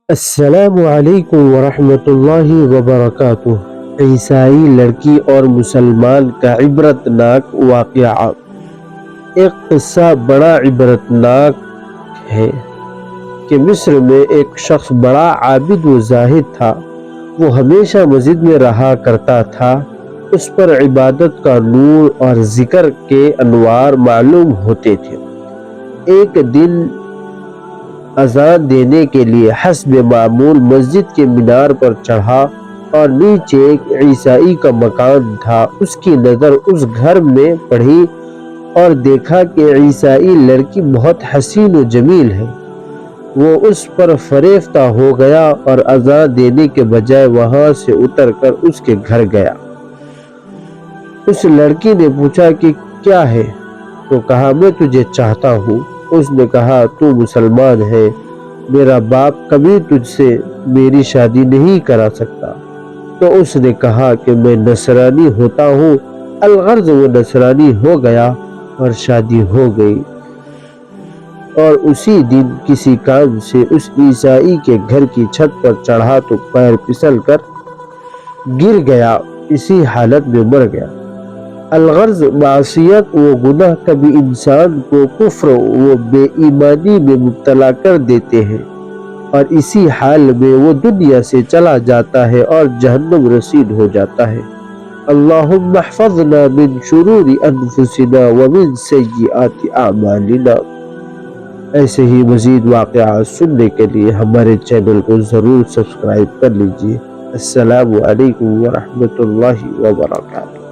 السلام علیکم ورحمۃ اللہ وبرکاتہ۔ عیسائی لڑکی اور مسلمان کا عبرتناک واقعہ۔ ایک قصہ بڑا عبرتناک ہے کہ مصر میں ایک شخص بڑا عابد و زاہد تھا۔ وہ ہمیشہ مسجد میں رہا کرتا تھا۔ اس پر عبادت کا نور اور ذکر کے انوار معلوم ہوتے تھے۔ ایک دن اذان دینے کے لیے حسب معمول مسجد کے مینار پر چڑھا اور نیچے ایک عیسائی کا مکان تھا۔ اس کی نظر اس گھر میں پڑی اور دیکھا کہ عیسائی لڑکی بہت حسین و جمیل ہے۔ وہ اس پر فریفتہ ہو گیا اور اذان دینے کے بجائے وہاں سے اتر کر اس کے گھر گیا۔ اس لڑکی نے پوچھا کہ کیا ہے؟ تو کہا میں تجھے چاہتا ہوں۔ اس نے کہا تو مسلمان ہے، میرا باپ کبھی تجھ سے میری شادی نہیں کرا سکتا۔ تو اس نے کہا کہ میں نصرانی ہوتا ہوں۔ الغرض وہ نصرانی ہو گیا اور شادی ہو گئی، اور اسی دن کسی کام سے اس عیسائی کے گھر کی چھت پر چڑھا تو پیر پھسل کر گر گیا، اسی حالت میں مر گیا۔ الغرض معصیت و گناہ کبھی انسان کو کفر و بے ایمانی میں مبتلا کر دیتے ہیں، اور اسی حال میں وہ دنیا سے چلا جاتا ہے اور جہنم رسید ہو جاتا ہے۔ اللہم احفظنا من شرور انفسنا ومن سیئات اعمالنا۔ ایسے ہی مزید واقعات سننے کے لیے ہمارے چینل کو ضرور سبسکرائب کر لیجیے۔ السلام علیکم ورحمۃ اللہ وبرکاتہ۔